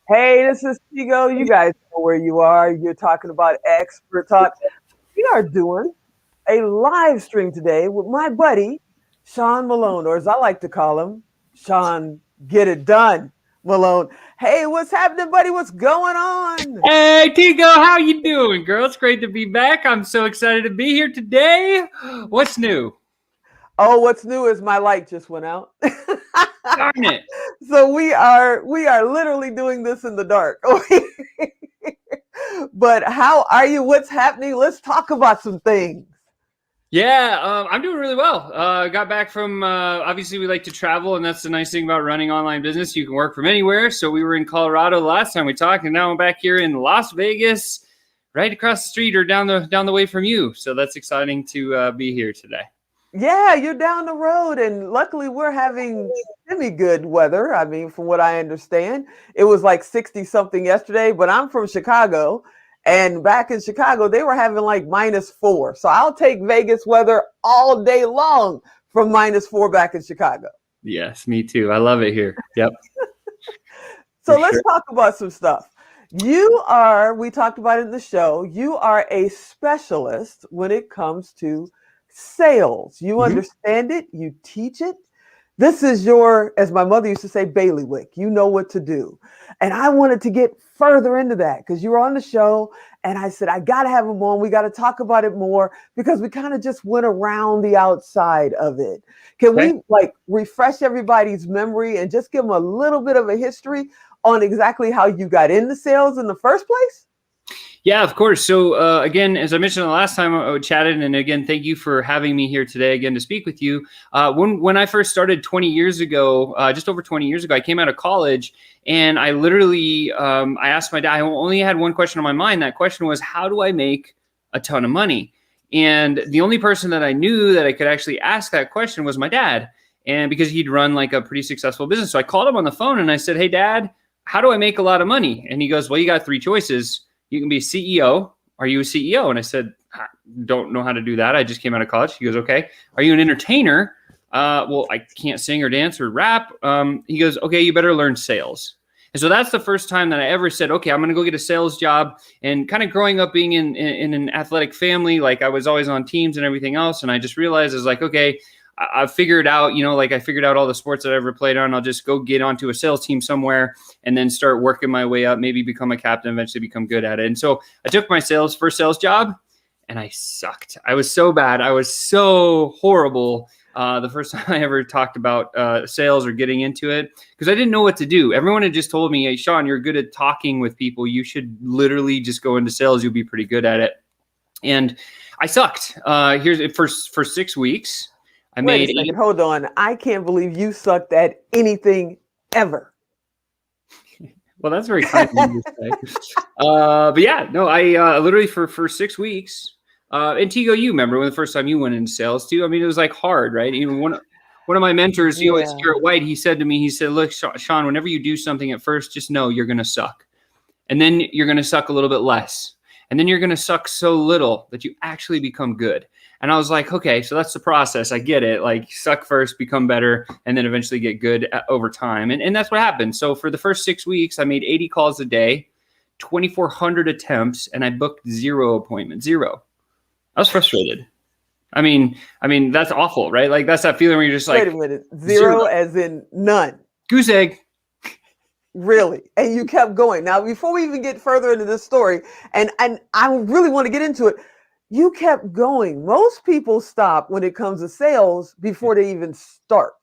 Hey, this is Tigo. You guys know where you are. You're talking about expert talk. We are doing a live stream today with my buddy, Sean Malone, or as I like to call him, Sean Get It Done Malone. Hey, what's happening, buddy? What's going on? Hey, Tigo, how you doing, girl? It's great to be back. I'm so excited to be here today. What's new? Oh, what's new is my light just went out. Darn it. So we are literally doing this in the dark. But how are you? What's happening? Let's talk about some things. Yeah, I'm doing really well. Got back from, obviously, we like to travel, and that's the nice thing about running online business. You can work from anywhere. So we were in Colorado the last time we talked, and now I'm back here in Las Vegas, right across the street or down the way from you. So that's exciting to be here today. Yeah, you're down the road, and luckily we're having semi-good weather. I mean, from what I understand, it was like 60 something yesterday, but I'm from Chicago, and back in Chicago, they were having like -4. So I'll take Vegas weather all day long from -4 back in Chicago. Yes, me too. I love it here. Yep. So For let's sure. talk about some stuff. We talked about it in the show, you are a specialist when it comes to sales. You Mhm. understand it, you teach it. This is your, as my mother used to say, bailiwick. You know what to do. And I wanted to get further into that because you were on the show and I said, I got to have him on. We got to talk about it more because we kind of just went around the outside of it. Can Okay. we like refresh everybody's memory and just give them a little bit of a history on exactly how you got into sales in the first place? Yeah, of course. So again, as I mentioned the last time I chatted, and again, thank you for having me here today again to speak with you. When I first started 20 years ago, just over 20 years ago, I came out of college, and I literally I asked my dad. I only had one question on my mind. That question was, how do I make a ton of money? And the only person that I knew that I could actually ask that question was my dad, and because he'd run like a pretty successful business. So I called him on the phone and I said, "Hey, Dad, how do I make a lot of money?" And he goes, "Well, you got three choices. You can be a CEO. Are you a CEO?" And I said, "I don't know how to do that. I just came out of college." He goes, "Okay. Are you an entertainer?" Well, I can't sing or dance or rap. He goes, "Okay, you better learn sales." And so that's the first time that I ever said, okay, I'm going to go get a sales job. And kind of growing up being in an athletic family, like I was always on teams and everything else. And I just realized it's like, okay, I figured out, like I figured out all the sports that I ever played on. I'll just go get onto a sales team somewhere and then start working my way up, maybe become a captain, eventually become good at it. And so I took my first sales job and I sucked. I was so bad. I was so horrible. The first time I ever talked about sales or getting into it, because I didn't know what to do. Everyone had just told me, "Hey, Sean, you're good at talking with people. You should literally just go into sales. You'll be pretty good at it." And I sucked. Here's for 6 weeks. I Wait a made second. Hold on. I can't believe you sucked at anything ever. Well, that's very kind of you to say. But yeah, no, I literally for 6 weeks. And Tigo, you remember when the first time you went into sales too? I mean, it was like hard, right? Even one of my mentors, it's Yeah. Garrett White. He said to me, he said, "Look, Sean, whenever you do something at first, just know you're going to suck, and then you're going to suck a little bit less, and then you're going to suck so little that you actually become good." And I was like, okay, so that's the process. I get it. Like suck first, become better, and then eventually get good over time. And that's what happened. So for the first 6 weeks, I made 80 calls a day, 2,400 attempts, and I booked 0 appointments, 0. I was frustrated. I mean, that's awful, right? Like that's that feeling where you're just Wait like a minute. 0, Zero as in none. goose egg. Really. And you kept going. Now, before we even get further into this story, and I really want to get into it, you kept going. Most people stop when it comes to sales before they even start.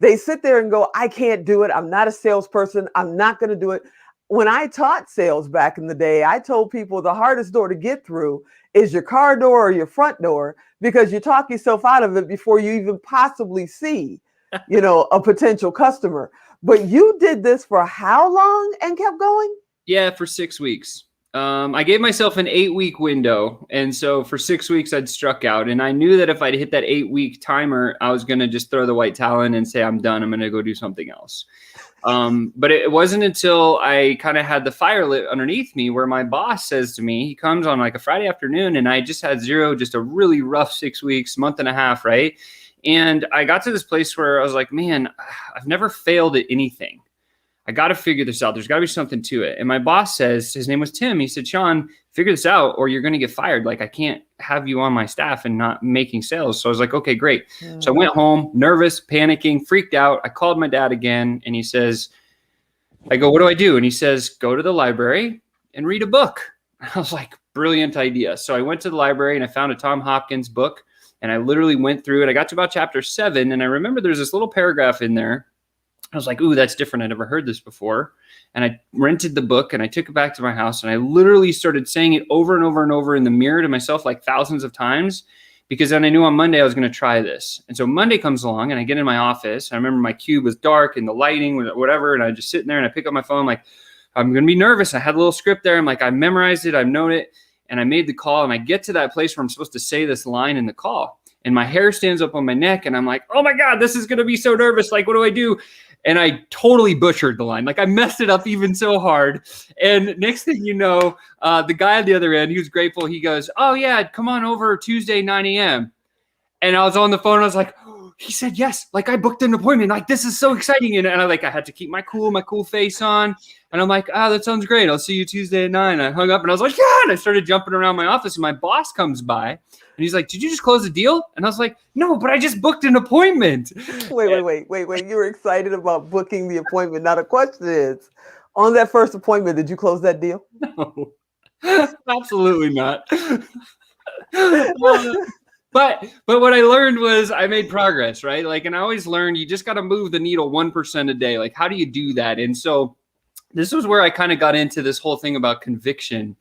They sit there and go, I can't do it. I'm not a salesperson. I'm not going to do it. When I taught sales back in the day, I told people the hardest door to get through is your car door or your front door because you talk yourself out of it before you even possibly see, a potential customer. But you did this for how long and kept going? Yeah, for 6 weeks. I gave myself an 8-week window. And so for 6 weeks, I'd struck out. And I knew that if I'd hit that 8-week timer, I was going to just throw the white towel in and say, I'm done. I'm going to go do something else. But it wasn't until I kind of had the fire lit underneath me where my boss says to me, he comes on like a Friday afternoon and I just had 0, just a really rough 6 weeks, month and a half, right? And I got to this place where I was like, man, I've never failed at anything. I got to figure this out. There's got to be something to it. And my boss says, his name was Tim. He said, Sean, figure this out or you're going to get fired. Like, I can't have you on my staff and not making sales. So I was like, okay, great. So I went home, nervous, panicking, freaked out. I called my dad again and he says, I go, what do I do? And he says, go to the library and read a book. I was like, brilliant idea. So I went to the library and I found a Tom Hopkins book and I literally went through it. I got to about chapter 7 and I remember there's this little paragraph in there. I was like, ooh, that's different. I never heard this before. And I rented the book and I took it back to my house and I literally started saying it over and over and over in the mirror to myself like thousands of times because then I knew on Monday I was going to try this. And so Monday comes along and I get in my office. I remember my cube was dark and the lighting, whatever. And I just sitting there and I pick up my phone. I'm like, I'm going to be nervous. I had a little script there. I'm like, I memorized it. I've known it. And I made the call and I get to that place where I'm supposed to say this line in the call. And my hair stands up on my neck and I'm like, oh my God, this is going to be so nervous. Like, what do I do? And I totally butchered the line. Like I messed it up even so hard. And next thing you know, the guy at the other end, he was grateful. He goes, oh yeah, come on over Tuesday, 9 a.m. And I was on the phone. I was like, oh, he said yes. Like I booked an appointment. Like this is so exciting. And I had to keep my cool face on. And I'm like, that sounds great. I'll see you Tuesday at 9. I hung up and I was like, yeah. And I started jumping around my office and my boss comes by and he's like, did you just close the deal? And I was like, no, but I just booked an appointment. Wait. You were excited about booking the appointment. Now the question is, on that first appointment, did you close that deal? No, absolutely not. But what I learned was I made progress, right? Like, and I always learned you just got to move the needle 1% a day. Like, how do you do that? And so this was where I kind of got into this whole thing about conviction.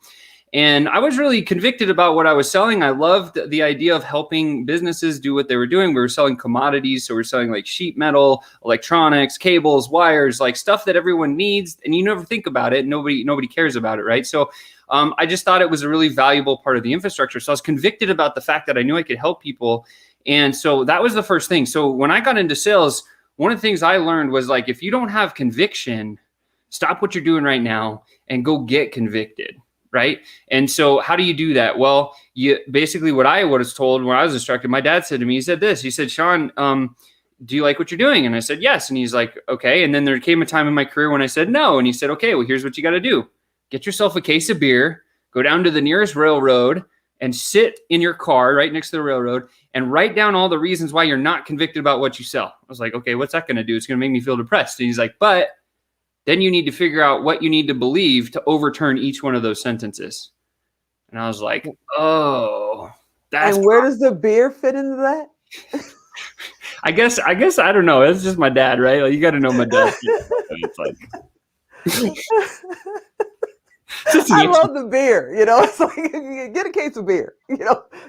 And I was really convicted about what I was selling. I loved the idea of helping businesses do what they were doing. We were selling commodities. So we're selling like sheet metal, electronics, cables, wires, like stuff that everyone needs. And you never think about it. Nobody cares about it, right? So I just thought it was a really valuable part of the infrastructure. So I was convicted about the fact that I knew I could help people. And so that was the first thing. So when I got into sales, one of the things I learned was like, if you don't have conviction, stop what you're doing right now and go get convicted. Right. And so how do you do that? Well, basically what I was told when I was instructed, my dad said to me, he said, Sean, do you like what you're doing? And I said, yes. And he's like, okay. And then there came a time in my career when I said no. And he said, okay, well, here's what you got to do. Get yourself a case of beer, go down to the nearest railroad and sit in your car right next to the railroad and write down all the reasons why you're not convicted about what you sell. I was like, okay, what's that going to do? It's going to make me feel depressed. And he's like, but then you need to figure out what you need to believe to overturn each one of those sentences. And I was like, oh, that's. And where does the beer fit into that? I guess I don't know. It's just my dad, right? Like, you got to know my dad. It's like. I love the beer. It's like get a case of beer.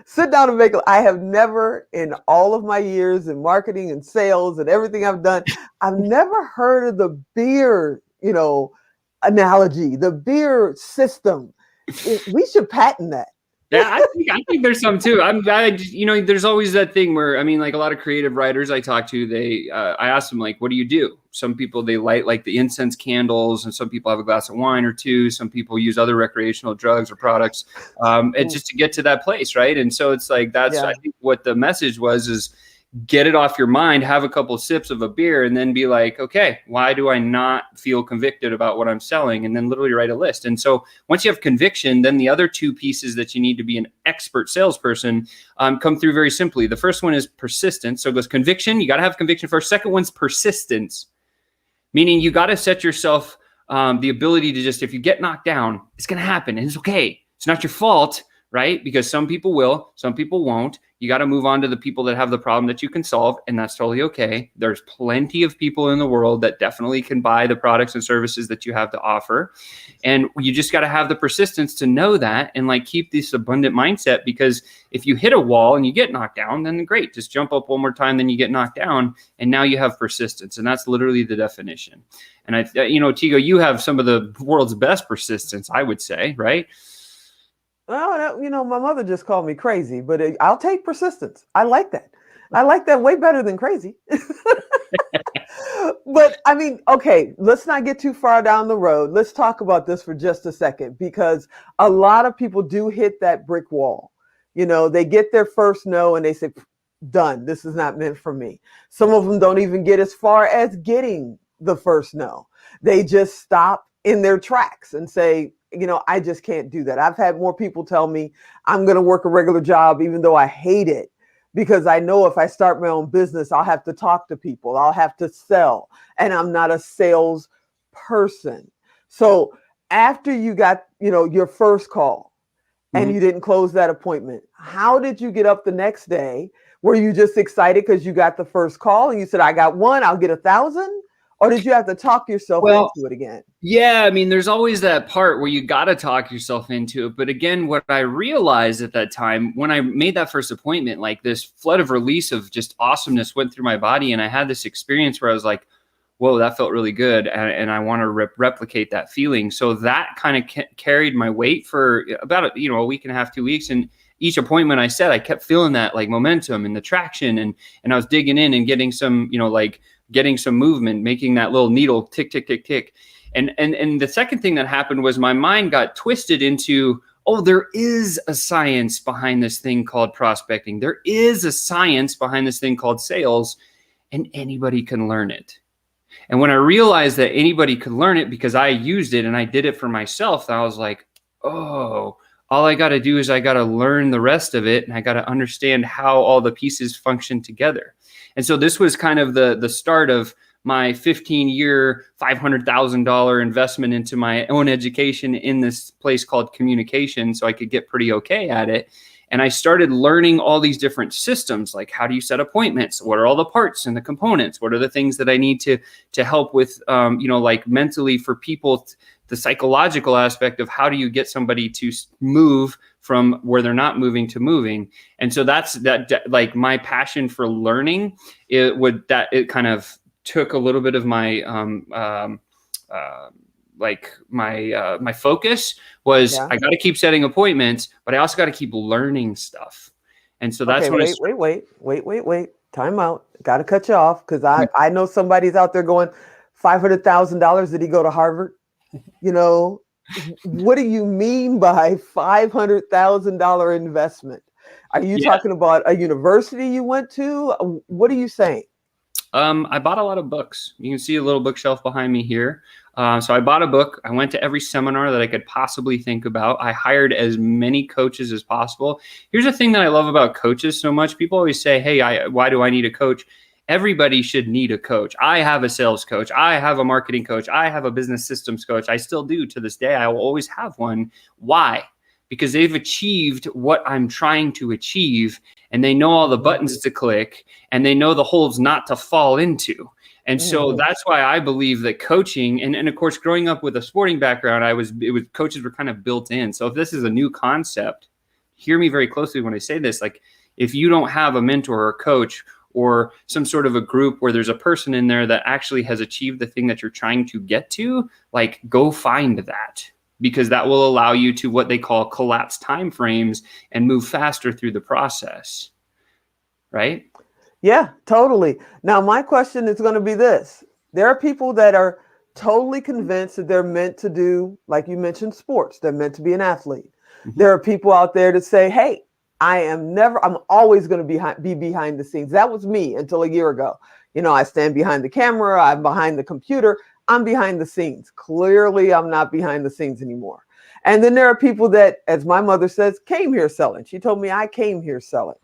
Sit down and make it. I have never, in all of my years in marketing and sales and everything I've done, I've never heard of the beer, analogy, the beer system. We should patent that. Yeah, I think there's some too. There's always that thing where, like a lot of creative writers I talk to, I ask them like, what do you do? Some people, they light like the incense candles, and some people have a glass of wine or two. Some people use other recreational drugs or products, and just to get to that place. Right. And so it's like, I think what the message was is get it off your mind, have a couple of sips of a beer, and then be like, okay, why do I not feel convicted about what I'm selling? And then literally write a list. And so once you have conviction, then the other two pieces that you need to be an expert salesperson come through very simply. The first one is persistence. So it goes conviction. You got to have conviction first. Second one's persistence, meaning you got to set yourself the ability to just, if you get knocked down, it's going to happen and it's okay. It's not your fault, right? Because some people will, some people won't. You got to move on to the people that have the problem that you can solve, and that's totally okay. There's plenty of people in the world that definitely can buy the products and services that you have to offer. And you just got to have the persistence to know that and like keep this abundant mindset, because if you hit a wall and you get knocked down, then great, just jump up one more time, then you get knocked down, and now you have persistence. And that's literally the definition. And Tigo, you have some of the world's best persistence, I would say, right? Well, my mother just called me crazy, but I'll take persistence. I like that. I like that way better than crazy. But okay, let's not get too far down the road. Let's talk about this for just a second, because a lot of people do hit that brick wall. They get their first no and they say, done. This is not meant for me. Some of them don't even get as far as getting the first no. They just stop in their tracks and say, I just can't do that. I've had more people tell me I'm going to work a regular job, even though I hate it, because I know if I start my own business, I'll have to talk to people, I'll have to sell, and I'm not a sales person. So after you got, your first call and you didn't close that appointment, how did you get up the next day? Were you just excited because you got the first call and you said, I got one, I'll get 1,000? Or did you have to talk yourself into it again? Yeah, I mean, there's always that part where you got to talk yourself into it. But again, what I realized at that time, when I made that first appointment, like this flood of release of just awesomeness went through my body. And I had this experience where I was like, whoa, that felt really good. And I want to replicate that feeling. So that kind of carried my weight for about, a week and a half, 2 weeks. And each appointment I said, I kept feeling that like momentum and the traction. And I was digging in and getting some, getting some movement, making that little needle tick, tick, tick, tick. And the second thing that happened was my mind got twisted into, oh, there is a science behind this thing called prospecting. There is a science behind this thing called sales, and anybody can learn it. And when I realized that anybody could learn it because I used it and I did it for myself, I was like, oh, all I got to do is I got to learn the rest of it, and I got to understand how all the pieces function together. And so this was kind of the start of my 15-year, $500,000 investment into my own education in this place called communication, so I could get pretty okay at it. And I started learning all these different systems, like how do you set appointments? What are all the parts and the components? What are the things that I need to help with, like mentally for people, the psychological aspect of how do you get somebody to move from where they're not moving to moving. And so that's like my passion for learning. It kind of took a little bit of my my focus was I got to keep setting appointments, but I also got to keep learning stuff. And so that's wait. Time out. Got to cut you off because I know somebody's out there going, $500,000. Did he go to Harvard? What do you mean by $500,000 investment? Are you talking about a university you went to? What are you saying? I bought a lot of books. You can see a little bookshelf behind me here. So I bought a book. I went to every seminar that I could possibly think about. I hired as many coaches as possible. Here's the thing that I love about coaches so much. People always say, hey, why do I need a coach? Everybody should need a coach. I have a sales coach. I have a marketing coach. I have a business systems coach. I still do to this day. I will always have one. Why? Because they've achieved what I'm trying to achieve, and they know all the buttons to click, and they know the holes not to fall into. And so that's why I believe that coaching, and of course, growing up with a sporting background, coaches were kind of built in. So if this is a new concept, hear me very closely when I say this. Like, if you don't have a mentor or a coach or some sort of a group where there's a person in there that actually has achieved the thing that you're trying to get to, like, go find that, because that will allow you to what they call collapse timeframes and move faster through the process. Right? Yeah, totally. Now, my question is going to be this. There are people that are totally convinced that they're meant to do, like you mentioned, sports. They're meant to be an athlete. Mm-hmm. There are people out there that say, hey, I'm always going to be behind the scenes. That was me until a year ago. I stand behind the camera. I'm behind the computer. I'm behind the scenes. Clearly, I'm not behind the scenes anymore. And then there are people that, as my mother says, came here selling. She told me I came here selling.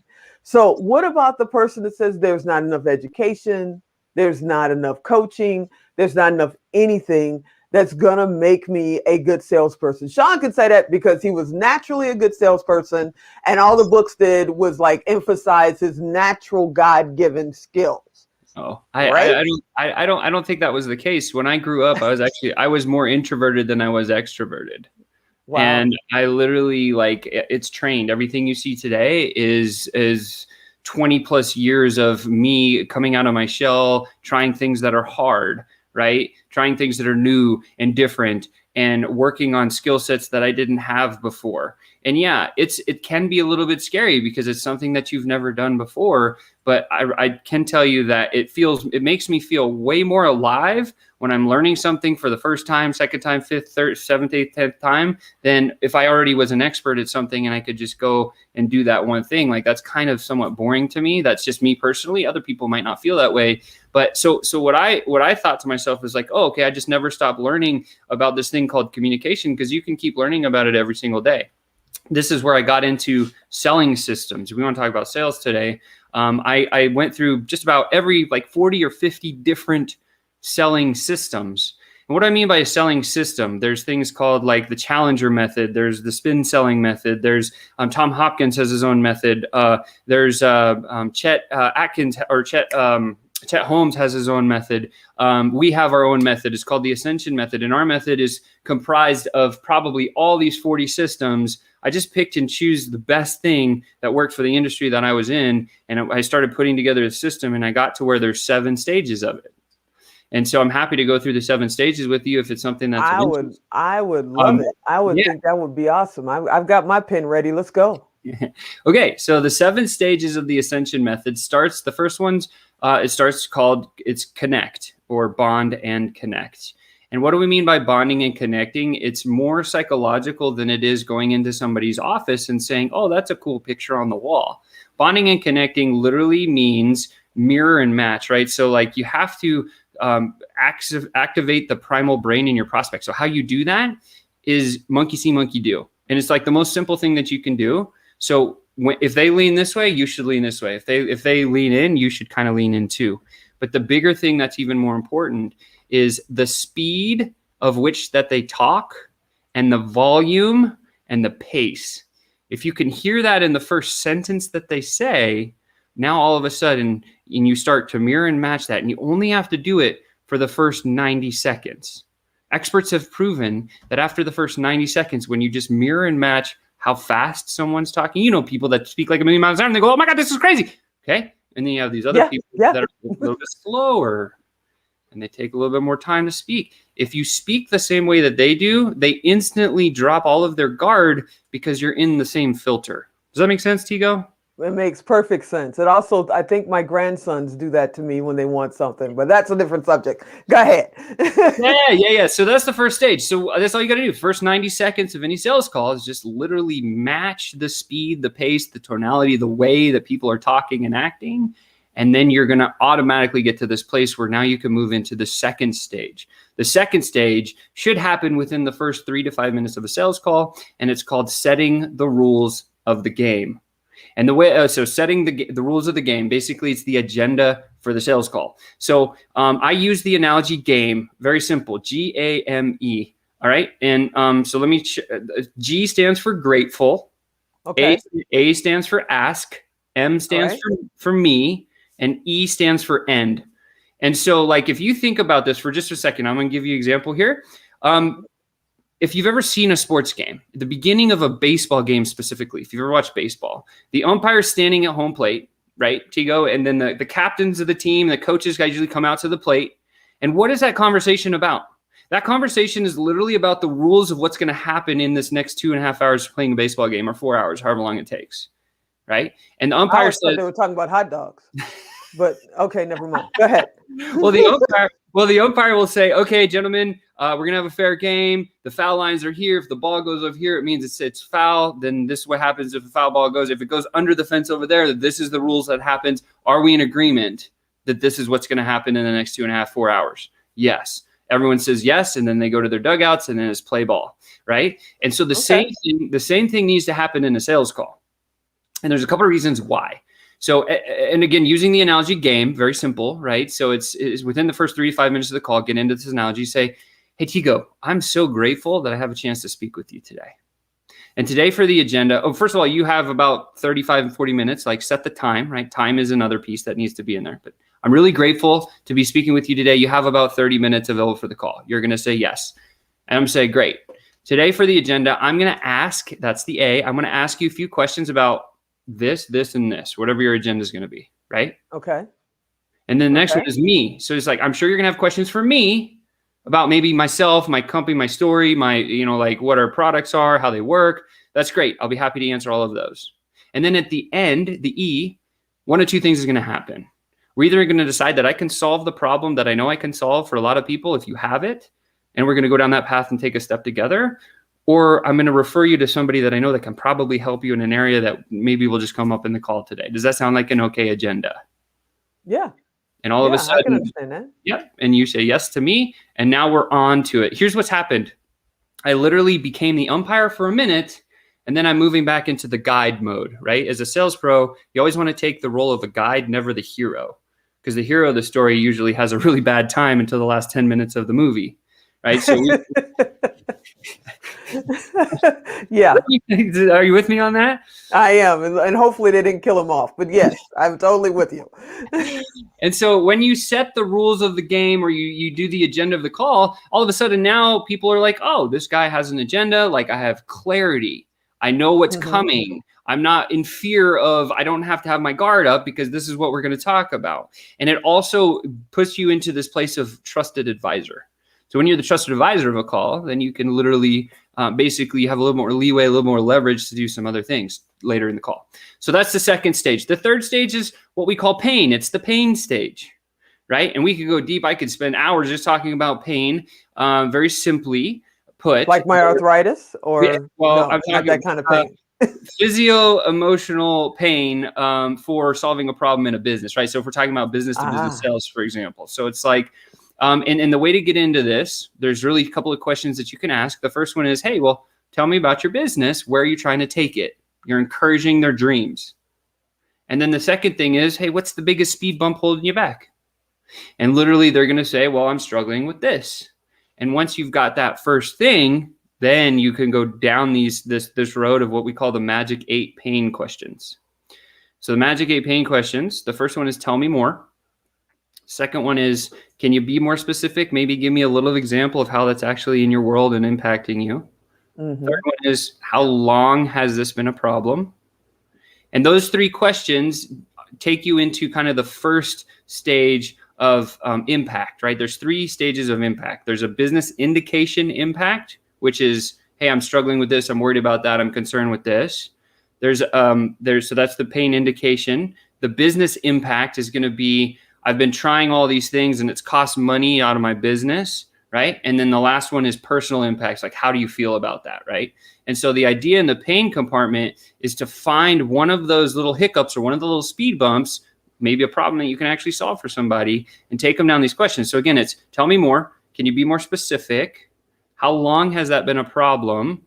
So what about the person that says there's not enough education, there's not enough coaching, there's not enough anything that's going to make me a good salesperson? Sean could say that because he was naturally a good salesperson, and all the books did was like emphasize his natural God-given skills. Oh, I don't think that was the case. When I grew up, I was more introverted than I was extroverted. Wow. And I literally, like, it's trained. Everything you see today is 20 plus years of me coming out of my shell, trying things that are hard, right? Trying things that are new and different, and working on skill sets that I didn't have before. And yeah, it can be a little bit scary because it's something that you've never done before. but I can tell you that it makes me feel way more alive when I'm learning something for the first time, second time, fifth, third, seventh, eighth, 10th time, than if I already was an expert at something and I could just go and do that one thing. Like, that's kind of somewhat boring to me. That's just me personally. Other people might not feel that way. But so what I thought to myself is like, oh, okay, I just never stop learning about this thing called communication, because you can keep learning about it every single day. This is where I got into selling systems. We want to talk about sales today. I went through just about every 40 or 50 different selling systems. And what I mean by a selling system, there's things called like the Challenger method. There's the spin selling method. There's Tom Hopkins has his own method. There's Chet Atkins or Chet Holmes has his own method. We have our own method. It's called the Ascension Method. And our method is comprised of probably all these 40 systems. I just picked and choose the best thing that worked for the industry that I was in. And I started putting together a system, and I got to where there's 7 stages of it. And so I'm happy to go through the 7 stages with you if it's something that's I would love it. I would think that would be awesome. I've got my pen ready. Let's go. Okay, so the 7 stages of the Ascension Method starts. The first one's it's connect, or bond and connect. And what do we mean by bonding and connecting? It's more psychological than it is going into somebody's office and saying, oh, that's a cool picture on the wall. Bonding and connecting literally means mirror and match, right? So like you have to activate the primal brain in your prospect. So how you do that is monkey see, monkey do. And it's like the most simple thing that you can do. So if they lean this way, you should lean this way. If they lean in, you should kind of lean in too. But the bigger thing that's even more important is the speed of which that they talk, and the volume and the pace. If you can hear that in the first sentence that they say, now all of a sudden, and you start to mirror and match that, and you only have to do it for the first 90 seconds. Experts have proven that after the first 90 seconds, when you just mirror and match how fast someone's talking, you know, people that speak like a million miles an hour, and they go, oh my God, this is crazy. Okay. And then you have these other people that are a little bit slower, and they take a little bit more time to speak. If you speak the same way that they do, they instantly drop all of their guard because you're in the same filter. Does that make sense, Tigo? It makes perfect sense. It also, I think my grandsons do that to me when they want something, but that's a different subject. Go ahead. Yeah. So that's the first stage. So that's all you got to do. First 90 seconds of any sales call is just literally match the speed, the pace, the tonality, the way that people are talking and acting. And then you're going to automatically get to this place where now you can move into the second stage. The second stage should happen within the first 3 to 5 minutes of a sales call. And it's called setting the rules of the game. And the way, so setting the rules of the game, basically it's the agenda for the sales call. So I use the analogy game, very simple, GAME. All right. And so let me, G stands for grateful. Okay. A stands for ask. M stands for me. And E stands for end. And so like, if you think about this for just a second, I'm going to give you an example here. If you've ever seen a sports game, at the beginning of a baseball game specifically, if you've ever watched baseball, the umpire's standing at home plate, right, Tigo? And then the captains of the team, the coaches guys usually come out to the plate. And what is that conversation about? That conversation is literally about the rules of what's going to happen in this next 2.5 hours playing a baseball game, or 4 hours, however long it takes, right? And the umpire says they were talking about hot dogs. But okay, never mind. Go ahead. Well, the umpire will say, okay, gentlemen, we're going to have a fair game. The foul lines are here. If the ball goes over here, it means it's foul. Then this is what happens if the foul ball goes. If it goes under the fence over there, this is the rules that happens. Are we in agreement that this is what's going to happen in the next 2.5, 4 hours? Yes. Everyone says yes, and then they go to their dugouts, and then it's play ball, right? And so the same thing needs to happen in a sales call. And there's a couple of reasons why. So, and again, using the analogy game, very simple, right? So it's within the first 3 to 5 minutes of the call, get into this analogy, say, hey, Tigo, I'm so grateful that I have a chance to speak with you today. And today for the agenda, first of all, you have about 35 and 40 minutes, like set the time, right? Time is another piece that needs to be in there. But I'm really grateful to be speaking with you today. You have about 30 minutes available for the call. You're going to say yes. And I'm going to say, great. Today for the agenda, I'm going to ask, that's the A, I'm going to ask you a few questions about this, and this, whatever your agenda is going to be, right? Okay. And then the next one is me. So it's like, I'm sure you're going to have questions for me about maybe myself, my company, my story, my, like what our products are, how they work. That's great. I'll be happy to answer all of those. And then at the end, the E, one of two things is going to happen. We're either going to decide that I can solve the problem that I know I can solve for a lot of people if you have it, and we're going to go down that path and take a step together, or I'm going to refer you to somebody that I know that can probably help you in an area that maybe will just come up in the call today. Does that sound like an okay agenda? Yeah. And all of a sudden, I can understand that. Yep. And you say yes to me, and now we're on to it. Here's what's happened. I literally became the umpire for a minute, and then I'm moving back into the guide mode, right? As a sales pro, you always want to take the role of a guide, never the hero, because the hero of the story usually has a really bad time until the last 10 minutes of the movie, right? So yeah. Are you with me on that? I am. And hopefully they didn't kill him off. But yes, I'm totally with you. And so when you set the rules of the game, or you do the agenda of the call, all of a sudden now people are like, oh, this guy has an agenda. Like, I have clarity. I know what's coming. I'm not in fear of, I don't have to have my guard up because this is what we're going to talk about. And it also puts you into this place of trusted advisor. So when you're the trusted advisor of a call, then you can literally basically have a little more leeway, a little more leverage to do some other things later in the call. So that's the second stage. The third stage is what we call pain. It's the pain stage, right? And we could go deep. I could spend hours just talking about pain, very simply put. Like my arthritis, or well, no, I'm not that kind of pain. Physio-emotional pain for solving a problem in a business, right? So if we're talking about business to business sales, for example. So it's like, and the way to get into this, there's really a couple of questions that you can ask. The first one is, hey, well, tell me about your business. Where are you trying to take it? You're encouraging their dreams. And then the second thing is, hey, what's the biggest speed bump holding you back? And literally they're going to say, well, I'm struggling with this. And once you've got that first thing, then you can go down this road of what we call the magic 8 pain questions. So the magic 8 pain questions, the first one is tell me more. Second one is, can you be more specific? Maybe give me a little example of how that's actually in your world and impacting you. Third one is, how long has this been a problem? And those 3 questions take you into kind of the first stage of impact, right? There's 3 stages of impact. There's a business indication impact, which is, hey, I'm struggling with this. I'm worried about that. I'm concerned with this. So that's the pain indication. The business impact is going to be, I've been trying all these things and it's cost money out of my business, right? And then the last one is personal impacts. Like, how do you feel about that, right? And so the idea in the pain compartment is to find one of those little hiccups or one of the little speed bumps, maybe a problem that you can actually solve for somebody, and take them down these questions. So again, it's tell me more. Can you be more specific? How long has that been a problem?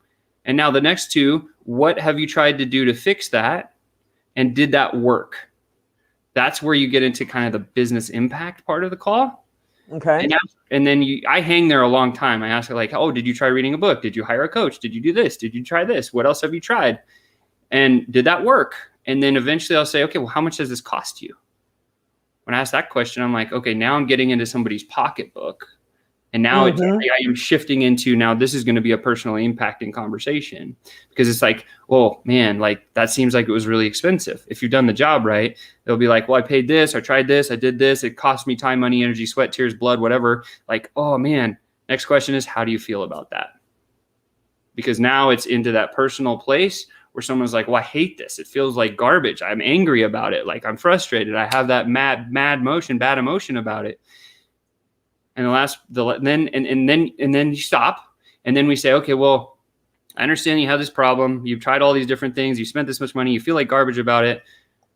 And now the next 2, what have you tried to do to fix that? And did that work? That's where you get into kind of the business impact part of the call. Okay. And then I hang there a long time. I ask her like, oh, did you try reading a book? Did you hire a coach? Did you do this? Did you try this? What else have you tried? And did that work? And then eventually I'll say, okay, well, how much does this cost you? When I ask that question, I'm like, okay, now I'm getting into somebody's pocketbook. And now I am shifting into, now this is going to be a personally impacting conversation, because it's like, oh man, like that seems like it was really expensive. If you've done the job right, they'll be like, well, I paid this, I tried this, I did this. It cost me time, money, energy, sweat, tears, blood, whatever. Like, oh man, next question is, how do you feel about that? Because now it's into that personal place where someone's like, well, I hate this. It feels like garbage. I'm angry about it. Like I'm frustrated. I have that bad emotion about it. And then you stop, and then we say, okay, well, I understand you have this problem. You've tried all these different things. You spent this much money. You feel like garbage about it,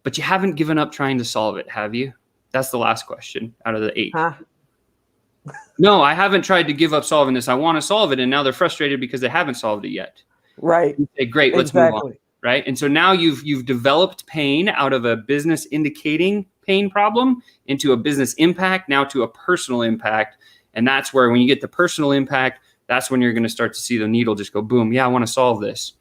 but you haven't given up trying to solve it, have you? That's the last question out of the 8. Huh? No, I haven't tried to give up solving this. I want to solve it, and now they're frustrated because they haven't solved it yet. Right. You say, great, let's move on. Right. And so now you've developed pain out of a business indicating pain problem into a business impact, now to a personal impact. And that's where, when you get the personal impact, that's when you're going to start to see the needle just go boom. Yeah, I want to solve this.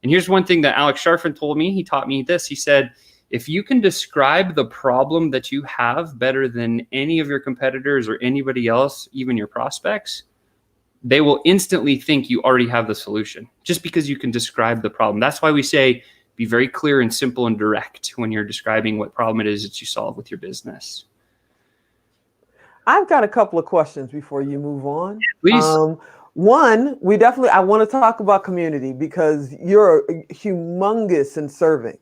And here's one thing that Alex Sharfin told me. He taught me this. He said, if you can describe the problem that you have better than any of your competitors or anybody else, even your prospects, they will instantly think you already have the solution just because you can describe the problem. That's why we say be very clear and simple and direct when you're describing what problem it is that you solve with your business. I've got a couple of questions before you move on. Please. One, I want to talk about community, because you're humongous in serving.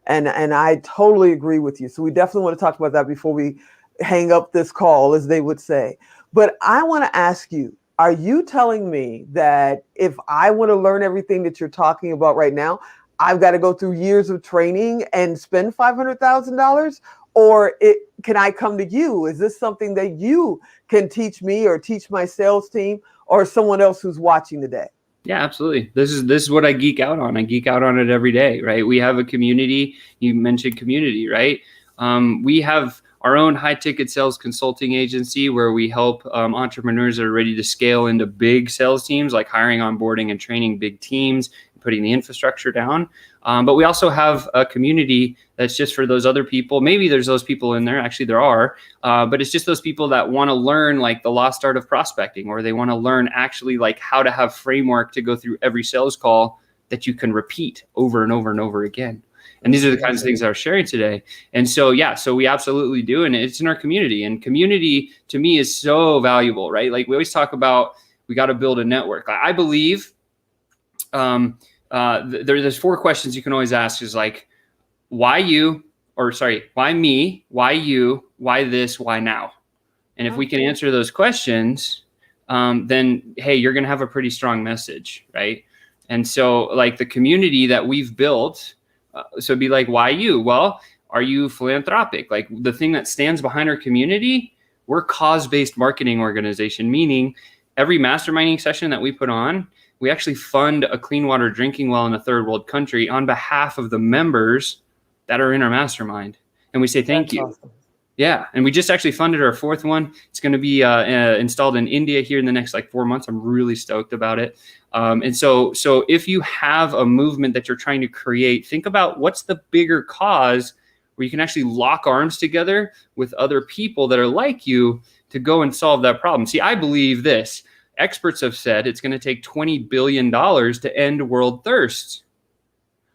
And I totally agree with you. So we definitely want to talk about that before we hang up this call, as they would say. But I want to ask you, are you telling me that if I want to learn everything that you're talking about right now, I've got to go through years of training and spend $500,000? Or can I come to you? Is this something that you can teach me or teach my sales team or someone else who's watching today? Yeah, absolutely. This is what I geek out on. I geek out on it every day, right? We have a community. You mentioned community, right? We have our own high ticket sales consulting agency where we help entrepreneurs that are ready to scale into big sales teams, like hiring, onboarding, and training big teams, putting the infrastructure down. But we also have a community that's just for those other people. Maybe there's those people in there. Actually, there are. But it's just those people that want to learn like the lost art of prospecting, or they want to learn actually like how to have framework to go through every sales call that you can repeat over and over and over again. And these are the kinds of things that are sharing today. And so, yeah, so we absolutely do. And it's in our community. And community to me is so valuable, right? Like we always talk about, we got to build a network. I believe there's 4 questions you can always ask is like, why you, or sorry, why me, why you, why this, why now? And if we can answer those questions, then, hey, you're going to have a pretty strong message, right? And so like the community that we've built, so it'd be like, why you? Well, are you philanthropic? Like the thing that stands behind our community, we're cause-based marketing organization, meaning every masterminding session that we put on, we actually fund a clean water drinking well in a third world country on behalf of the members that are in our mastermind. And we say, thank you. Awesome. Yeah. And we just actually funded our 4th one. It's going to be installed in India here in the next like 4 months. I'm really stoked about it. And so if you have a movement that you're trying to create, think about what's the bigger cause where you can actually lock arms together with other people that are like you to go and solve that problem. See, I believe this. Experts have said it's going to take $20 billion to end world thirst.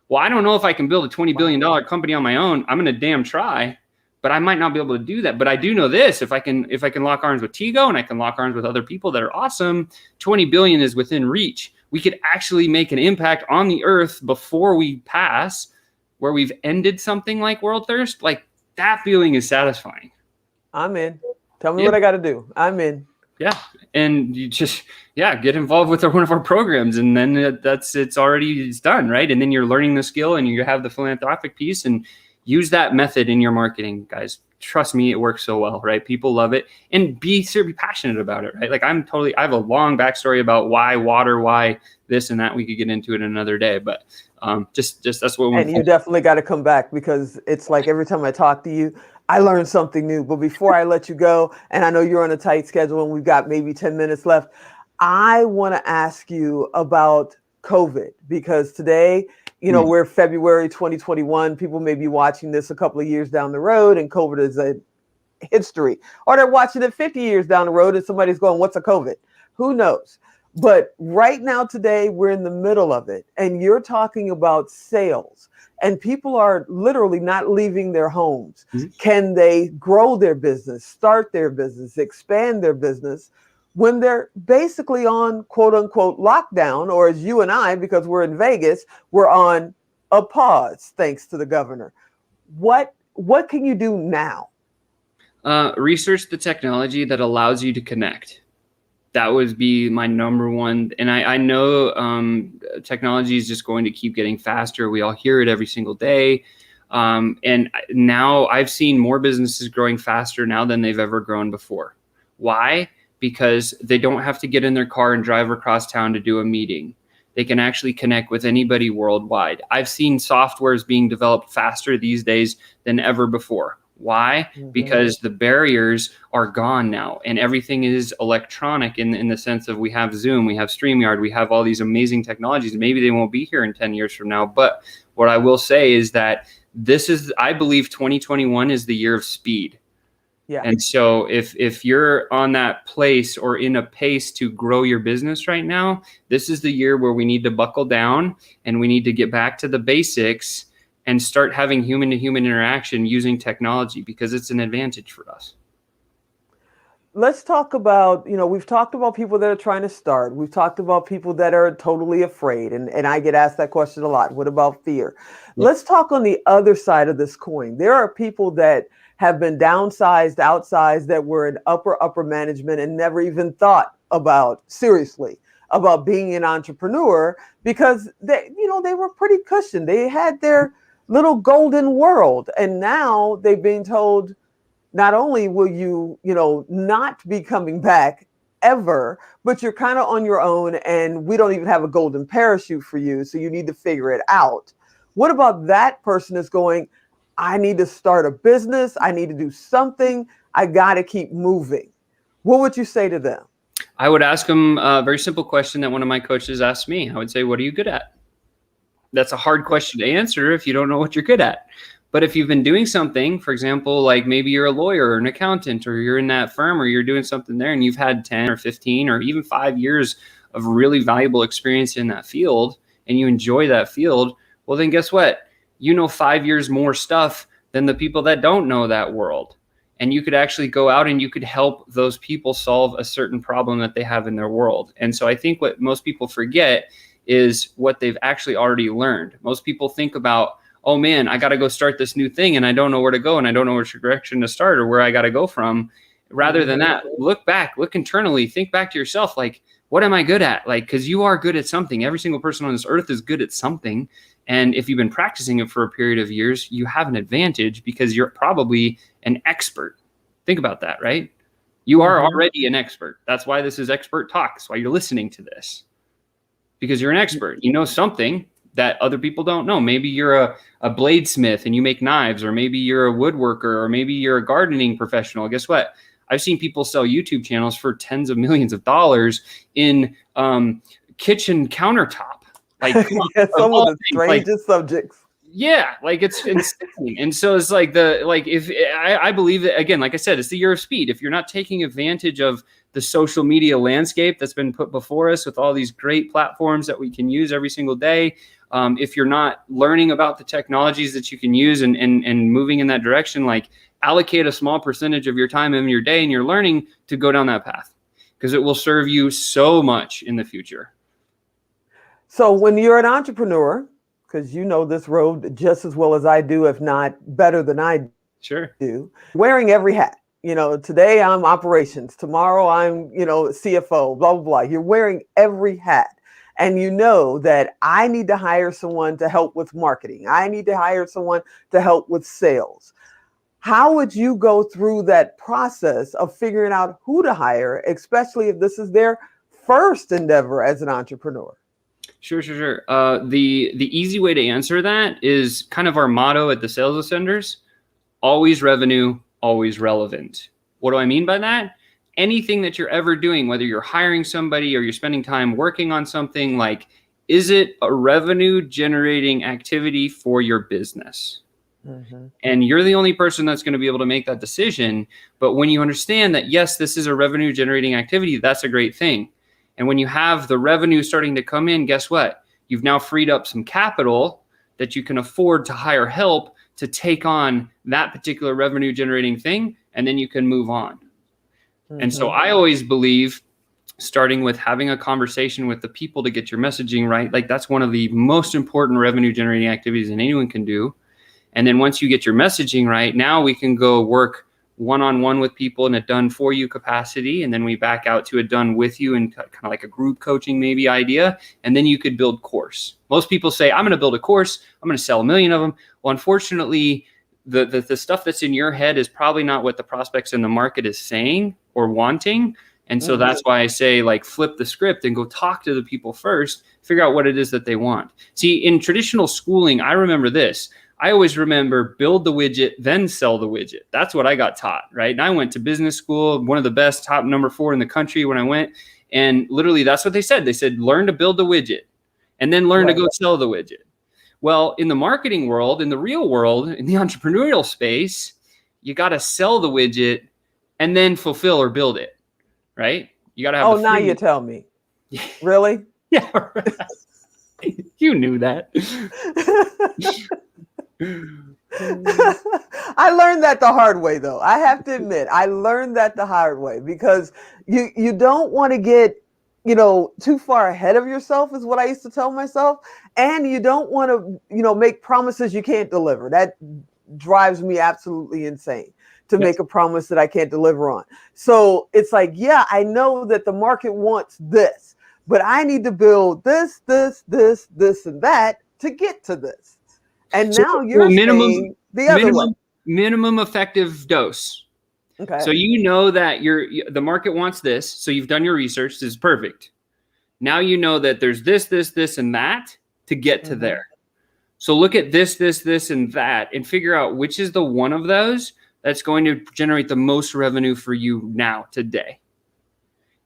Well, I don't know if I can build a $20 billion company on my own. I'm going to damn try, but I might not be able to do that. But I do know this, if I can lock arms with Tigo and I can lock arms with other people that are awesome, 20 billion is within reach. We could actually make an impact on the earth before we pass, where we've ended something like world thirst. Like that feeling is satisfying. I'm in. Tell me what I got to do. I'm in. Yeah. And you just, get involved with one of our programs, and then it's done. Right. And then you're learning the skill and you have the philanthropic piece, and use that method in your marketing, guys. Trust me, it works so well, right? People love it, and be passionate about it, right? Like I have a long backstory about why water, why this and that. We could get into it another day, but just that's what. And you definitely got to come back, because it's like every time I talk to you, I learn something new. But before I let you go, and I know you're on a tight schedule and we've got maybe 10 minutes left, I want to ask you about COVID, because today, we're February 2021. People may be watching this a couple of years down the road and COVID is a history, or they're watching it 50 years down the road and somebody's going, what's a COVID? Who knows? But right now, today, we're in the middle of it, and you're talking about sales, and people are literally not leaving their homes. Mm-hmm. Can they grow their business, start their business, expand their business when they're basically on quote unquote lockdown, or as you and I, because we're in Vegas, we're on a pause thanks to the governor? What can you do now? Research the technology that allows you to connect. That would be my number one. And I know technology is just going to keep getting faster. We all hear it every single day. And now I've seen more businesses growing faster now than they've ever grown before. Why? Because they don't have to get in their car and drive across town to do a meeting. They can actually connect with anybody worldwide. I've seen softwares being developed faster these days than ever before. Why? Mm-hmm. Because the barriers are gone now, and everything is electronic in the sense of we have Zoom, we have StreamYard, we have all these amazing technologies. Maybe they won't be here in 10 years from now. But what I will say is that I believe 2021 is the year of speed. Yeah. And so if you're on that place or in a pace to grow your business right now, this is the year where we need to buckle down and we need to get back to the basics and start having human to human interaction using technology, because it's an advantage for us. let's talk about, we've talked about people that are trying to start. We've talked about people that are totally afraid. And I get asked that question a lot. What about fear? Yeah. Let's talk on the other side of this coin. There are people that have been downsized, outsized, that were in upper management and never even thought about seriously about being an entrepreneur because they were pretty cushioned. They had their little golden world. And now they've been told, not only will you, not be coming back ever, but you're kind of on your own and we don't even have a golden parachute for you. So you need to figure it out. What about that person is going, I need to start a business. I need to do something. I got to keep moving. What would you say to them? I would ask them a very simple question that one of my coaches asked me. I would say, what are you good at? That's a hard question to answer if you don't know what you're good at. But if you've been doing something, for example, like maybe you're a lawyer or an accountant, or you're in that firm, or you're doing something there and you've had 10 or 15 or even 5 years of really valuable experience in that field and you enjoy that field, well, then guess what? 5 years more stuff than the people that don't know that world. And you could actually go out and you could help those people solve a certain problem that they have in their world. And so I think what most people forget is what they've actually already learned. Most people think about, oh man, I got to go start this new thing and I don't know where to go and I don't know which direction to start or where I got to go from. Rather than that, look back, look internally, think back to yourself, like, what am I good at? Like, because you are good at something. Every single person on this earth is good at something. And if you've been practicing it for a period of years, you have an advantage because you're probably an expert. Think about that, right? You are already an expert. That's why this is Expert Talk. That's why you're listening to this. Because you're an expert. You know something that other people don't know. Maybe you're a bladesmith and you make knives, or maybe you're a woodworker, or maybe you're a gardening professional. Guess what? I've seen people sell YouTube channels for tens of millions of dollars in kitchen countertop. Like yeah, some of the strangest subjects. Yeah, like it's insane. And so it's like if I believe that, again, like I said, it's the year of speed. If you're not taking advantage of the social media landscape that's been put before us with all these great platforms that we can use every single day, if you're not learning about the technologies that you can use and moving in that direction, like allocate a small percentage of your time in your day and your learning to go down that path, because it will serve you so much in the future. So when you're an entrepreneur, because you know this road just as well as I do, if not better than I do, wearing every hat. Today I'm operations, tomorrow I'm, CFO, blah, blah, blah. You're wearing every hat. And you know that I need to hire someone to help with marketing. I need to hire someone to help with sales. How would you go through that process of figuring out who to hire, especially if this is their first endeavor as an entrepreneur? Sure. The easy way to answer that is kind of our motto at the Sales Ascenders: always revenue, always relevant. What do I mean by that? Anything that you're ever doing, whether you're hiring somebody or you're spending time working on something, like, is it a revenue generating activity for your business? Mm-hmm. And you're the only person that's going to be able to make that decision. But when you understand that, yes, this is a revenue generating activity, that's a great thing. And when you have the revenue starting to come in, guess what? You've now freed up some capital that you can afford to hire help to take on that particular revenue generating thing. And then you can move on. Mm-hmm. And so I always believe starting with having a conversation with the people to get your messaging right. Like, that's one of the most important revenue generating activities that anyone can do. And then once you get your messaging right, now we can go work one-on-one with people in a done for you capacity. And then we back out to a done with you and kind of like a group coaching maybe idea. And then you could build course. Most people say, I'm going to build a course. I'm going to sell 1 million of them. Well, unfortunately, the stuff that's in your head is probably not what the prospects in the market is saying or wanting. And so that's why I say, like, flip the script and go talk to the people first, figure out what it is that they want. See, in traditional schooling, I remember this. I always remember build the widget, then sell the widget. That's what I got taught, right? And I went to business school, one of the best, top number 4 in the country when I went. And literally that's what they said. They said, learn to build the widget and then learn to go sell the widget. Well, in the marketing world, in the real world, in the entrepreneurial space, you got to sell the widget and then fulfill or build it, right? You got to have. Oh, now you tell me. Really? Yeah. Right. You knew that. I learned that the hard way, though. I have to admit, I learned that the hard way because you don't want to get, too far ahead of yourself is what I used to tell myself. And you don't want to, make promises you can't deliver. That drives me absolutely insane to make a promise that I can't deliver on. So it's like, yeah, I know that the market wants this, but I need to build this, and that to get to this. And now you're saying the other way. Minimum effective dose. Okay. So you know that the market wants this. So you've done your research. This is perfect. Now you know that there's this, and that to get to there. So look at this, and that, and figure out which is the one of those that's going to generate the most revenue for you now, today.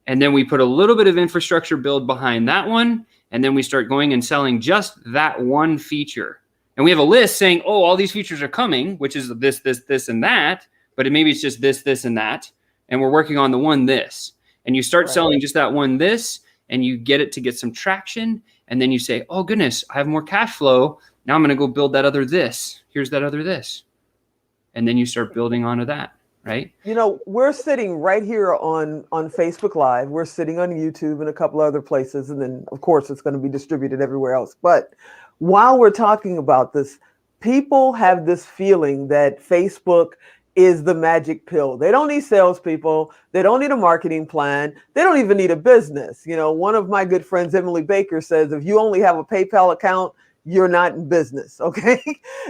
And then we put a little bit of infrastructure build behind that one. And then we start going and selling just that one feature. And we have a list saying, oh, all these features are coming, which is this, and that. But maybe it's just this, and that. And we're working on the one this. And you start selling just that one this, and you get it to get some traction. And then you say, oh, goodness, I have more cash flow. Now I'm going to go build that other this. Here's that other this. And then you start building onto that, right? We're sitting right here on Facebook Live. We're sitting on YouTube and a couple other places. And then, of course, it's going to be distributed everywhere else. But while we're talking about this, people have this feeling that Facebook is the magic pill. They don't need salespeople. They don't need a marketing plan. They don't even need a business. One of my good friends, Emily Baker, says, if you only have a PayPal account, you're not in business. Okay.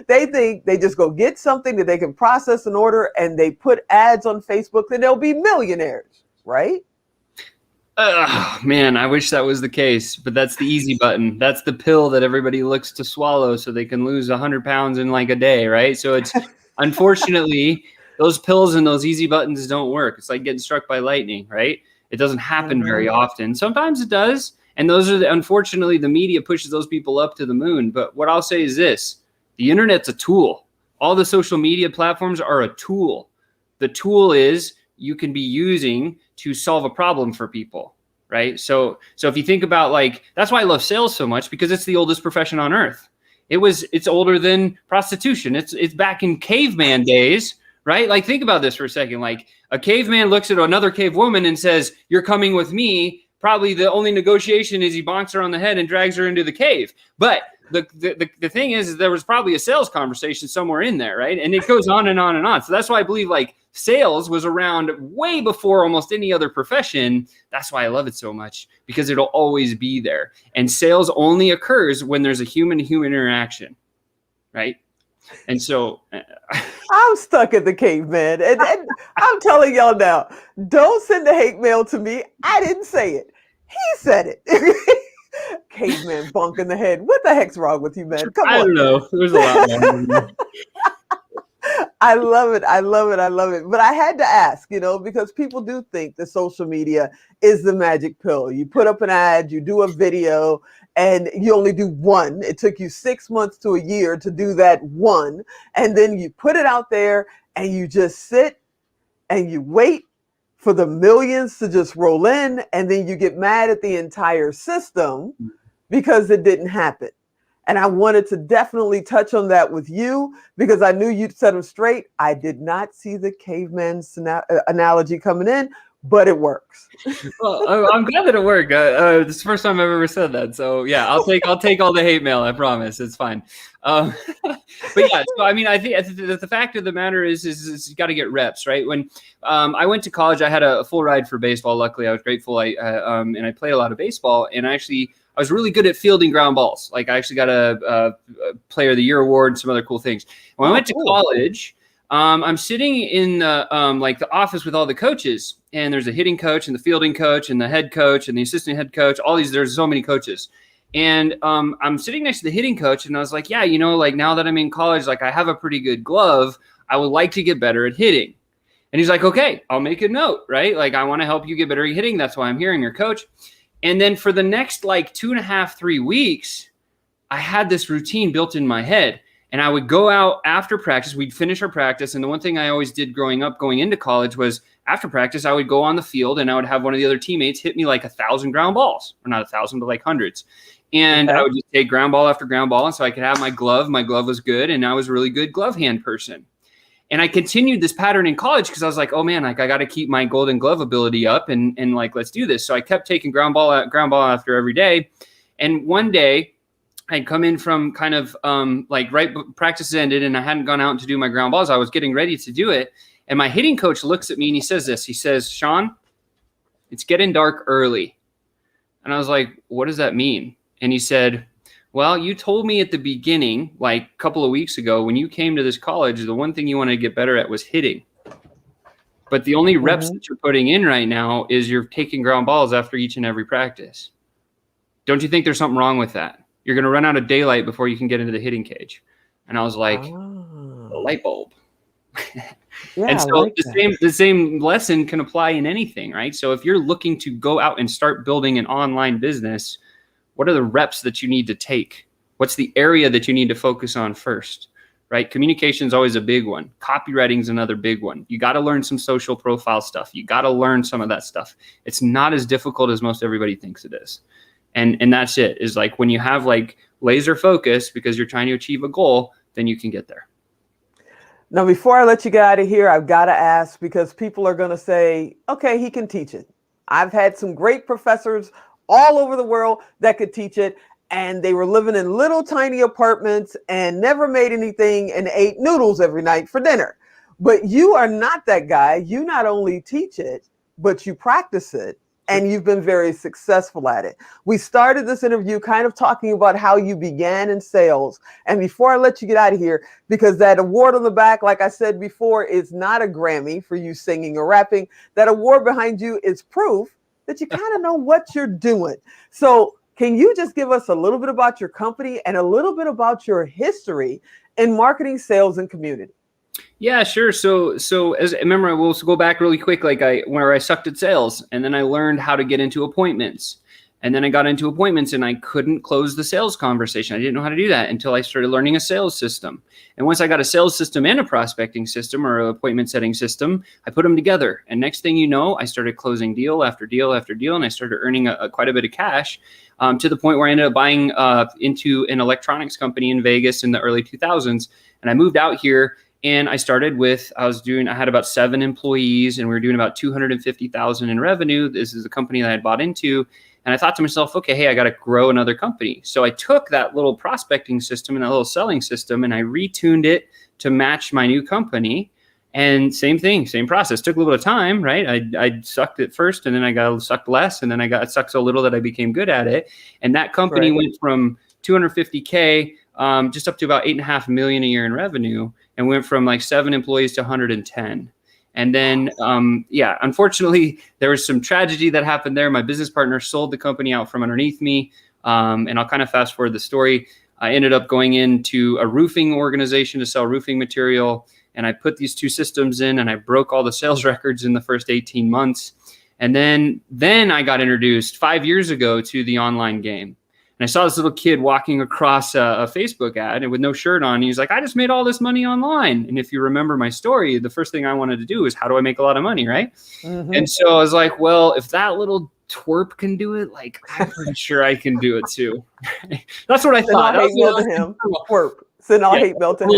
They think they just go get something that they can process an order and they put ads on Facebook, then they'll be millionaires. Right? Man, I wish that was the case, but that's the easy button. That's the pill that everybody looks to swallow so they can lose 100 pounds in like a day, right? So it's unfortunately those pills and those easy buttons don't work. It's like getting struck by lightning, right? It doesn't happen very often. Sometimes it does. And those are unfortunately, the media pushes those people up to the moon. But what I'll say is this: the internet's a tool. All the social media platforms are a tool. The tool is you can be using to solve a problem for people, right? So if you think about, like, that's why I love sales so much, because it's the oldest profession on earth. It's older than prostitution. It's back in caveman days, right? Like, think about this for a second. Like, a caveman looks at another cave woman and says, "You're coming with me." Probably the only negotiation is he bonks her on the head and drags her into the cave. But the thing is there was probably a sales conversation somewhere in there, right? And it goes on and on and on. So that's why I believe, like, sales was around way before almost any other profession. That's why I love it so much, because it'll always be there. And sales only occurs when there's a human-to-human interaction, right? And so I'm stuck at the caveman. And I'm telling y'all now, don't send the hate mail to me. I didn't say it. He said it. Caveman bunk in the head. What the heck's wrong with you, man? Come on. I don't know. There's a lot more. I love it. I love it. I love it. But I had to ask, because people do think that social media is the magic pill. You put up an ad, you do a video, and you only do one. It took you 6 months to a year to do that one. And then you put it out there and you just sit and you wait for the millions to just roll in. And then you get mad at the entire system because it didn't happen. And I wanted to definitely touch on that with you because I knew you'd set them straight. I did not see the caveman analogy coming in, but it works. Well, I'm glad that it worked. This is the first time I've ever said that. So yeah, I'll take all the hate mail. I promise, it's fine. But yeah, so I mean, I think the fact of the matter is you got to get reps, right? When I went to college, I had a full ride for baseball. Luckily, I was grateful. And I played a lot of baseball, and I was really good at fielding ground balls. Like, I actually got a Player of the Year award and some other cool things. When I went to college, I'm sitting in the office with all the coaches, and there's a hitting coach and the fielding coach and the head coach and the assistant head coach. There's so many coaches. And I'm sitting next to the hitting coach, and I was like, yeah, like, now that I'm in college, like, I have a pretty good glove. I would like to get better at hitting. And he's like, okay, I'll make a note, right? Like, I want to help you get better at hitting. That's why I'm here, your coach. And then for the next 2.5, 3 weeks, I had this routine built in my head. And I would go out after practice. We'd finish our practice. And the one thing I always did going into college was after practice, I would go on the field and I would have one of the other teammates hit me 1,000 ground balls, or not 1,000, but hundreds. And Okay. I would just take ground ball after ground ball. And so I could have my glove. My glove was good. And I was a really good glove hand person. And I continued this pattern in college because I was like, oh man, like I got to keep my golden glove ability up and like, let's do this. So I kept taking ground ball after every day. And one day I'd come in from kind of like right practice ended and I hadn't gone out to do my ground balls. I was getting ready to do it. And my hitting coach looks at me and he says this, he says, Sean, it's getting dark early. And I was like, what does that mean? And he said, well, you told me at the beginning, like a couple of weeks ago, when you came to this college, the one thing you wanted to get better at was hitting. But the only reps that you're putting in right now is you're taking ground balls after each and every practice. Don't you think there's something wrong with that? You're going to run out of daylight before you can get into the hitting cage. And I was like, the light bulb. Yeah, and so like the same lesson can apply in anything, right? So if you're looking to go out and start building an online business, what are the reps that you need to take? What's the area that you need to focus on first, right? Communication is always a big one. Copywriting is another big one. You got to learn some social profile stuff. You got to learn some of that stuff. It's not as difficult as most everybody thinks it is. And that's it, is like when you have like laser focus because you're trying to achieve a goal, then you can get there. Now, before I let you get out of here, I've got to ask, because people are going to say, okay, he can teach it. I've had some great professors all over the world that could teach it, and they were living in little tiny apartments and never made anything and ate noodles every night for dinner. But you are not that guy. You not only teach it, but you practice it, and you've been very successful at it. We started this interview kind of talking about how you began in sales. And before I let you get out of here, because that award on the back, like I said before, is not a Grammy for you singing or rapping. That award behind you is proof that you kind of know what you're doing. So can you just give us a little bit about your company and a little bit about your history in marketing, sales, and community? Yeah, sure. So as remember, we'll go back really quick, like where I sucked at sales, and then I learned how to get into appointments. And then I got into appointments and I couldn't close the sales conversation. I didn't know how to do that until I started learning a sales system. And once I got a sales system and a prospecting system or an appointment setting system, I put them together. And next thing you know, I started closing deal after deal after deal, and I started earning quite a bit of cash to the point where I ended up buying into an electronics company in Vegas in the early 2000s. And I moved out here. And I started with, I had about 7 employees and we were doing about 250,000 in revenue. This is a company that I had bought into. And I thought to myself, okay, hey, I got to grow another company. So I took that little prospecting system and that little selling system and I retuned it to match my new company. And same thing, same process. Took a little bit of time, right? I sucked at first and then I got sucked less. And then I got sucked so little that I became good at it. And that company went from 250K just up to about 8.5 million a year in revenue, and went from like 7 employees to 110. And then, unfortunately, there was some tragedy that happened there. My business partner sold the company out from underneath me. And I'll kind of fast forward the story. I ended up going into a roofing organization to sell roofing material. And I put these 2 systems in and I broke all the sales records in the first 18 months. And then I got introduced 5 years ago to the online game. And I saw this little kid walking across a Facebook ad and with no shirt on. He's like, I just made all this money online. And if you remember my story, the first thing I wanted to do is, how do I make a lot of money, right? Mm-hmm. And so I was like, well, if that little twerp can do it, like, I'm pretty sure I can do it too. That's what I thought. Hate mail to him. Twerp. Send all hate mail to him.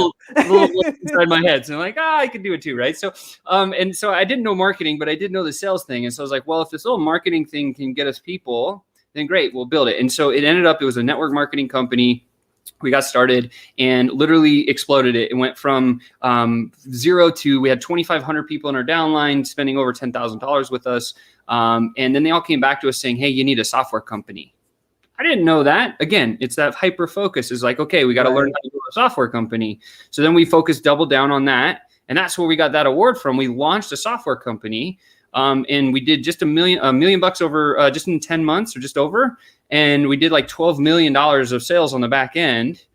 Little inside my head. So I'm like, I can do it too, right? So, and so I didn't know marketing, but I did know the sales thing. And so I was like, well, if this little marketing thing can get us people, then great, we'll build it. And so it ended up, it was a network marketing company. We got started and literally exploded it. It went from 0 to, we had 2,500 people in our downline spending over $10,000 with us. And then they all came back to us saying, hey, you need a software company. I didn't know that. Again, it's that hyper focus is like, okay, we got to learn how to do a software company. So then we focused double down on that. And that's where we got that award from. We launched a software company. And we did just $1 million over just in 10 months or just over. And we did like $12 million of sales on the back end.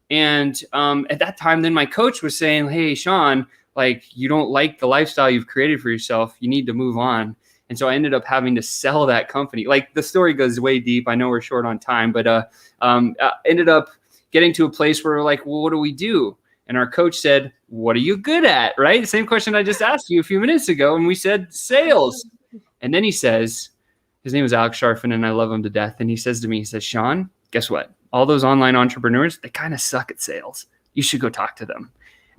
And at that time, then my coach was saying, hey, Sean, like, you don't like the lifestyle you've created for yourself. You need to move on. And so I ended up having to sell that company. Like, the story goes way deep. I know we're short on time, but ended up getting to a place where we're like, well, what do we do? And our coach said, what are you good at? Right? The same question I just asked you a few minutes ago. And we said, sales. And then he says, his name is Alex Sharfin, and I love him to death. And he says to me, he says, Sean, guess what? All those online entrepreneurs, they kind of suck at sales. You should go talk to them.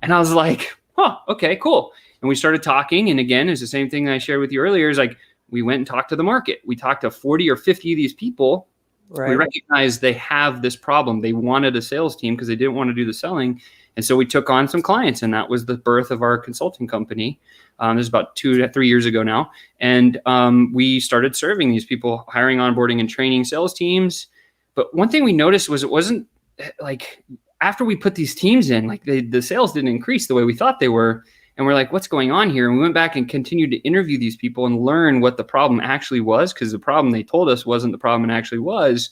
And I was like, huh, okay, cool. And we started talking. And again, it's the same thing I shared with you earlier, is like, we went and talked to the market. We talked to 40 or 50 of these people. Right. We recognized they have this problem. They wanted a sales team because they didn't want to do the selling. And so we took on some clients, and that was the birth of our consulting company. This is about 2 to 3 years ago now. And we started serving these people, hiring, onboarding, and training sales teams. But one thing we noticed was it wasn't like after we put these teams in, like the sales didn't increase the way we thought they were. And we're like, what's going on here? And we went back and continued to interview these people and learn what the problem actually was, because the problem they told us wasn't the problem it actually was.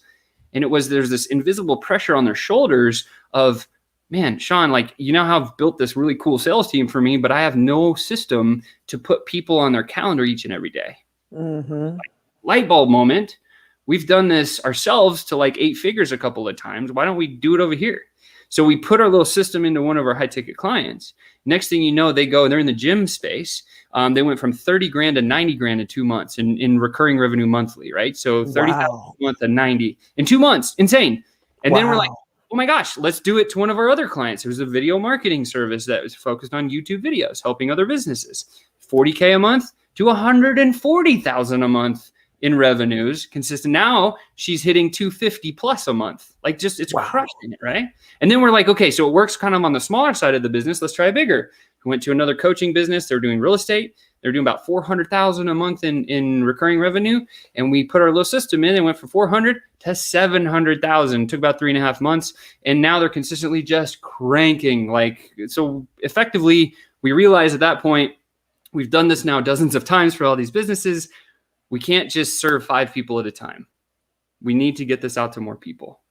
And it was, there's this invisible pressure on their shoulders of, man, Sean, like, you now have built this really cool sales team for me, but I have no system to put people on their calendar each and every day. Mm-hmm. Light bulb moment. We've done this ourselves to like 8 figures a couple of times. Why don't we do it over here? So we put our little system into one of our high ticket clients. Next thing you know, they go, they're in the gym space. They went from 30 grand to 90 grand in 2 months in recurring revenue monthly, right? So 30,000 a month and 90 in 2 months, insane. And then we're like, oh my gosh, let's do it to one of our other clients. It was a video marketing service that was focused on YouTube videos, helping other businesses. 40K a month to 140,000 a month in revenues consistent. Now she's hitting 250 plus a month. Like just, it's crushing it, right? And then we're like, okay, so it works kind of on the smaller side of the business. Let's try bigger. We went to another coaching business. They're doing real estate. They're doing about 400,000 a month in recurring revenue. And we put our little system in and went from 400 to 700,000. Took about 3.5 months. And now they're consistently just cranking. Like, so effectively, we realized at that point, we've done this now dozens of times for all these businesses. We can't just serve 5 people at a time. We need to get this out to more people.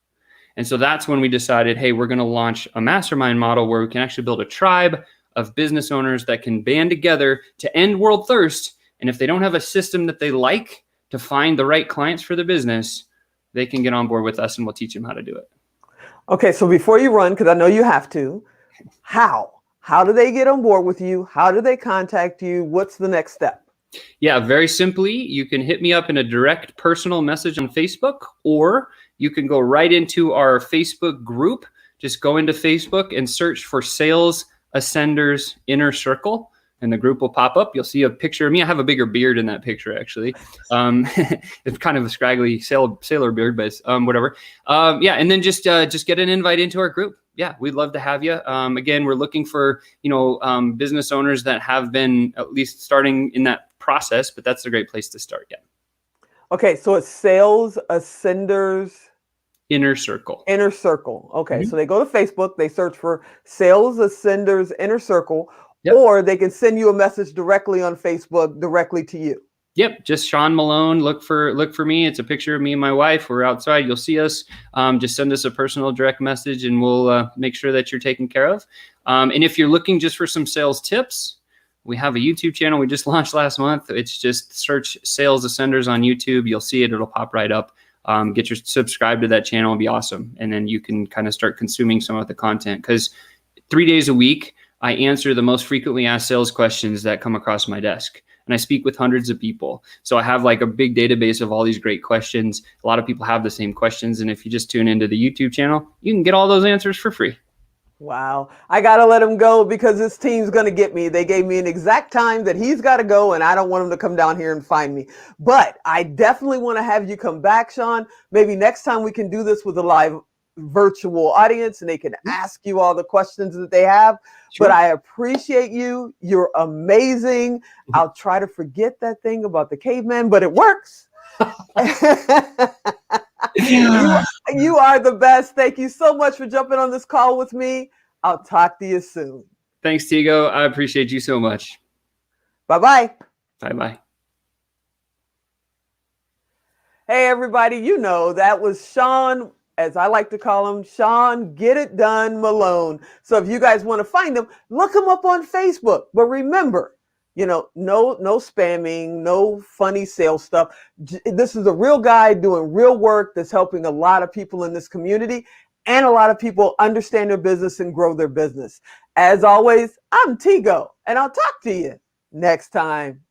And so that's when we decided, hey, we're going to launch a mastermind model where we can actually build a tribe of business owners that can band together to end world thirst. And if they don't have a system that they like to find the right clients for the business, they can get on board with us and we'll teach them how to do it. Okay, so before you run, because I know you have to, how do they get on board with you? How do they contact you? What's the next step? Yeah, very simply, you can hit me up in a direct personal message on Facebook, or you can go right into our Facebook group. Just go into Facebook and search for Sales Ascenders Inner Circle, and the group will pop up. You'll see a picture of me. I have a bigger beard in that picture, actually. It's kind of a scraggly sailor beard, but whatever. Yeah, and then just get an invite into our group. Yeah, we'd love to have you. Again, we're looking for business owners that have been at least starting in that process, but that's a great place to start. Yeah. Okay, so it's Sales Ascenders Inner Circle. Inner Circle. Okay, so they go to Facebook, they search for Sales Ascenders Inner Circle, or they can send you a message directly on Facebook, directly to you. Yep, just Sean Malone. Look for me. It's a picture of me and my wife. We're outside. You'll see us. Just send us a personal direct message, and we'll make sure that you're taken care of. And if you're looking just for some sales tips, we have a YouTube channel we just launched last month. It's just search Sales Ascenders on YouTube. You'll see it. It'll pop right up. Get your subscribe to that channel. It'll be awesome. And then you can kind of start consuming some of the content, because 3 days a week, I answer the most frequently asked sales questions that come across my desk. And I speak with hundreds of people. So I have like a big database of all these great questions. A lot of people have the same questions. And if you just tune into the YouTube channel, you can get all those answers for free. Wow. I got to let him go because this team's going to get me. They gave me an exact time that he's got to go, and I don't want him to come down here and find me. But I definitely want to have you come back, Sean. Maybe next time we can do this with a live virtual audience and they can ask you all the questions that they have. Sure. But I appreciate you. You're amazing. I'll try to forget that thing about the caveman, but it works. You are the best. Thank you so much for jumping on this call with me. I'll talk to you soon. Thanks, Tigo. I appreciate you so much. Bye-bye. Bye-bye. Hey, everybody. That was Sean, as I like to call him, Sean Get It Done Malone. So if you guys want to find him, look him up on Facebook. But remember, no spamming, no funny sales stuff. This is a real guy doing real work that's helping a lot of people in this community, and a lot of people understand their business and grow their business. As always, I'm Tigo, and I'll talk to you next time.